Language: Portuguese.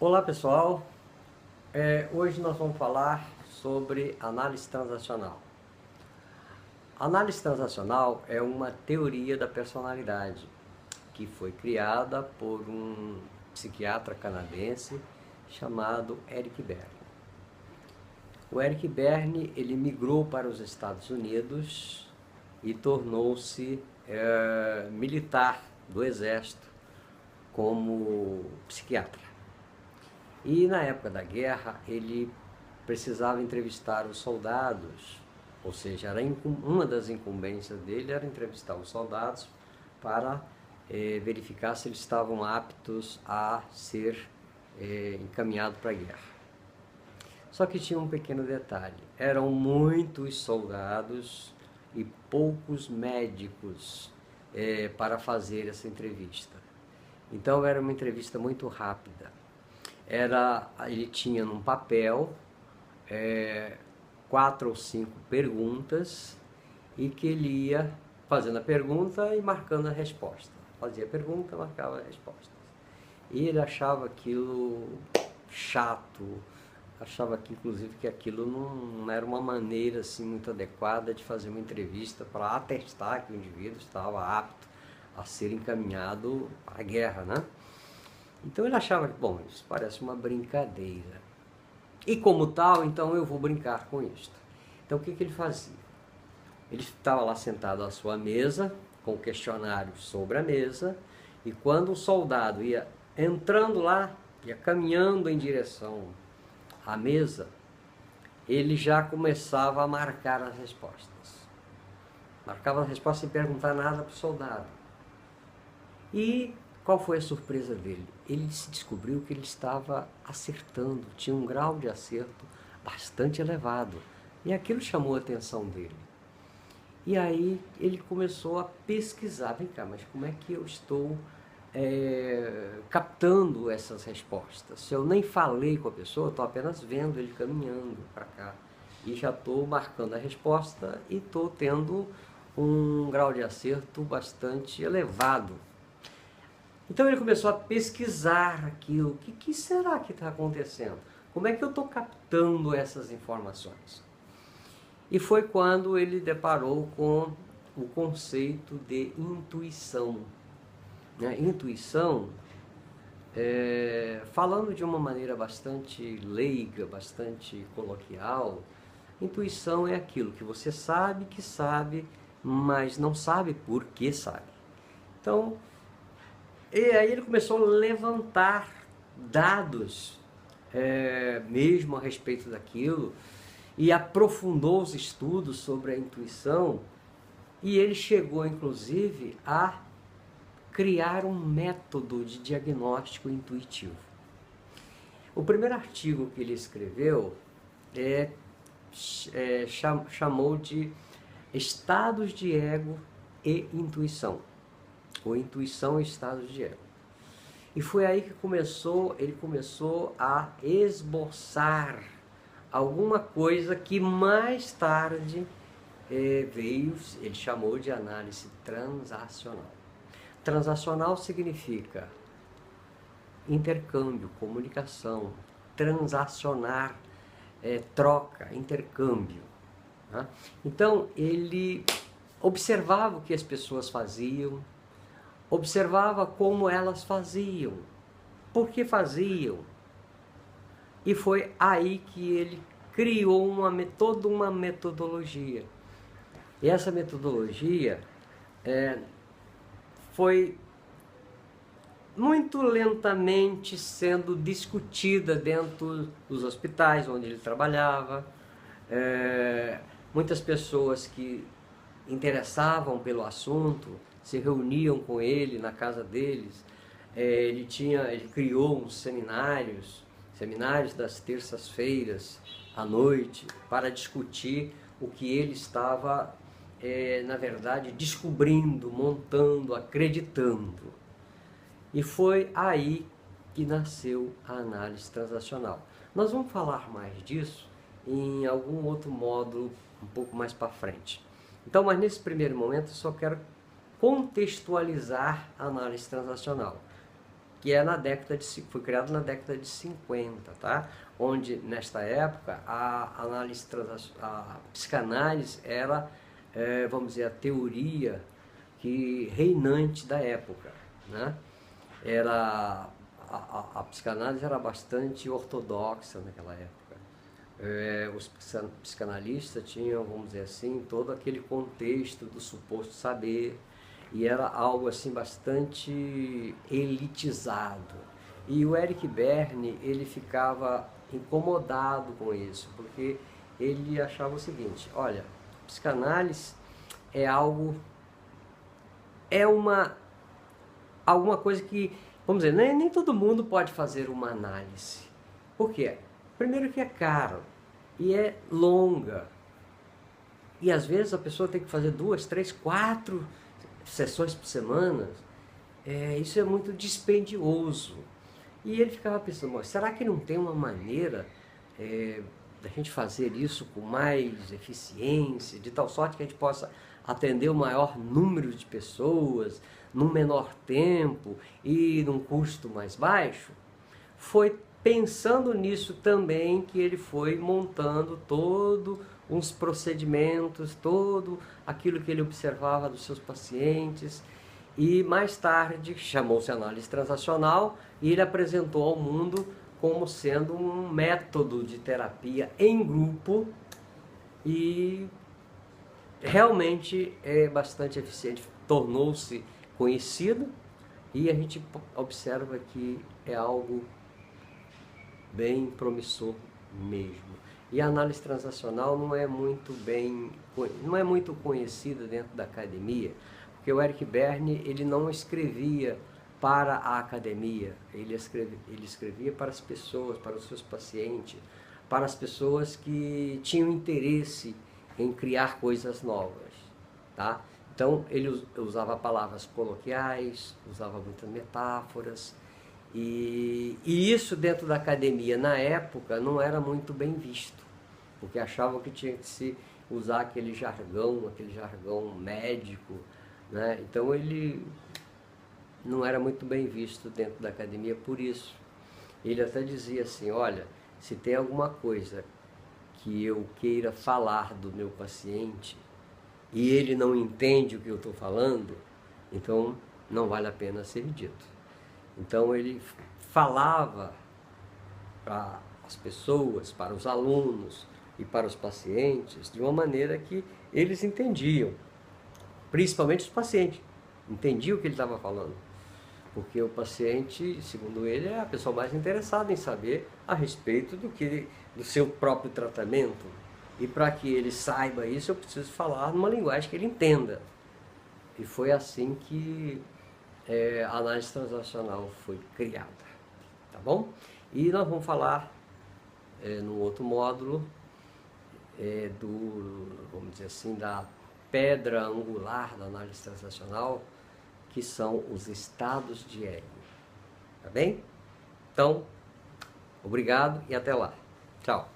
Olá pessoal, hoje nós vamos falar sobre análise transacional. Análise transacional é uma teoria da personalidade que foi criada por um psiquiatra canadense chamado Eric Berne. O Eric Berne ele migrou para os Estados Unidos e tornou-se militar do exército como psiquiatra. E na época da guerra ele precisava entrevistar os soldados, ou seja, uma das incumbências dele era entrevistar os soldados para verificar se eles estavam aptos a ser encaminhados para a guerra. Só que tinha um pequeno detalhe, eram muitos soldados e poucos médicos para fazer essa entrevista. Então era uma entrevista muito rápida. Ele tinha num papel 4 ou 5 perguntas e que ele ia fazendo a pergunta e marcando a resposta. Fazia a pergunta, marcava a resposta. E ele achava aquilo chato, achava que inclusive que aquilo não era uma maneira assim muito adequada de fazer uma entrevista para atestar que o indivíduo estava apto a ser encaminhado à guerra, né? Então ele achava que, bom, isso parece uma brincadeira. E como tal, então eu vou brincar com isto. Então o que ele fazia? Ele estava lá sentado à sua mesa, com o questionário sobre a mesa, e quando o soldado ia entrando lá, ia caminhando em direção à mesa, ele já começava a marcar as respostas. Marcava as respostas sem perguntar nada para o soldado. E qual foi a surpresa dele? Ele se descobriu que ele estava acertando, tinha um grau de acerto bastante elevado. E aquilo chamou a atenção dele. E aí ele começou a pesquisar, vem cá, mas como é que eu estou captando essas respostas? Se eu nem falei com a pessoa, estou apenas vendo ele caminhando para cá. E já estou marcando a resposta e estou tendo um grau de acerto bastante elevado. Então ele começou a pesquisar aquilo, o que será que está acontecendo? Como é que eu estou captando essas informações? E foi quando ele deparou com o conceito de intuição. Intuição, falando de uma maneira bastante leiga, bastante coloquial, intuição é aquilo que você sabe que sabe, mas não sabe por que sabe. Então, e aí ele começou a levantar dados mesmo a respeito daquilo e aprofundou os estudos sobre a intuição e ele chegou inclusive a criar um método de diagnóstico intuitivo. O primeiro artigo que ele escreveu chamou de estados de ego e intuição. Ou intuição e estados de ego. E foi aí que ele começou a esboçar alguma coisa que mais tarde ele chamou de análise transacional. Transacional significa intercâmbio, comunicação, transacionar, troca, intercâmbio. Né? Então ele observava o que as pessoas faziam, observava como elas faziam, por que faziam. E foi aí que ele criou toda uma metodologia. E essa metodologia foi muito lentamente sendo discutida dentro dos hospitais onde ele trabalhava. Muitas pessoas que interessavam pelo assunto se reuniam com ele na casa deles. Ele criou uns seminários das terças-feiras à noite para discutir o que ele estava, na verdade, descobrindo, montando, acreditando. E foi aí que nasceu a análise transacional. Nós vamos falar mais disso em algum outro módulo um pouco mais para frente. Então, mas nesse primeiro momento eu só quero contextualizar a análise transacional. que é foi criado na década de 50, tá? Onde, nesta época, a psicanálise era, vamos dizer, a teoria reinante da época, né? A psicanálise era bastante ortodoxa naquela época. Os psicanalistas tinham, vamos dizer assim, todo aquele contexto do suposto saber, e era algo assim bastante elitizado. E o Eric Berne, ele ficava incomodado com isso, porque ele achava o seguinte: olha, psicanálise é alguma coisa que, vamos dizer, nem todo mundo pode fazer uma análise. Por quê? Primeiro que é caro e é longa. E às vezes a pessoa tem que fazer 2, 3, 4 sessões por semana. Isso é muito dispendioso. E ele ficava pensando, mas será que não tem uma maneira da gente fazer isso com mais eficiência, de tal sorte que a gente possa atender o maior número de pessoas, num menor tempo e num custo mais baixo? Foi pensando nisso também que ele foi montando todos uns procedimentos, todo aquilo que ele observava dos seus pacientes, e mais tarde chamou-se análise transacional, e ele apresentou ao mundo como sendo um método de terapia em grupo, e realmente é bastante eficiente, tornou-se conhecido, e a gente observa que é algo bem promissor mesmo. E a análise transacional não é muito conhecida dentro da academia, porque o Eric Berne, ele não escrevia para a academia, ele escrevia para as pessoas, para os seus pacientes, para as pessoas que tinham interesse em criar coisas novas, tá? Então ele usava palavras coloquiais, usava muitas metáforas, e isso dentro da academia na época não era muito bem visto, porque achavam que tinha que se usar aquele jargão médico, né? Então ele não era muito bem visto dentro da academia por isso. Ele até dizia assim: olha, se tem alguma coisa que eu queira falar do meu paciente e ele não entende o que eu estou falando, então não vale a pena ser dito. Então ele falava para as pessoas, para os alunos e para os pacientes de uma maneira que eles entendiam, principalmente os pacientes, entendiam o que ele estava falando. Porque o paciente, segundo ele, é a pessoa mais interessada em saber a respeito do seu próprio tratamento. E para que ele saiba isso, eu preciso falar numa linguagem que ele entenda. E foi assim que a análise transacional foi criada, tá bom? E nós vamos falar no outro módulo vamos dizer assim, da pedra angular da análise transacional, que são os estados de ego, tá bem? Então, obrigado e até lá. Tchau.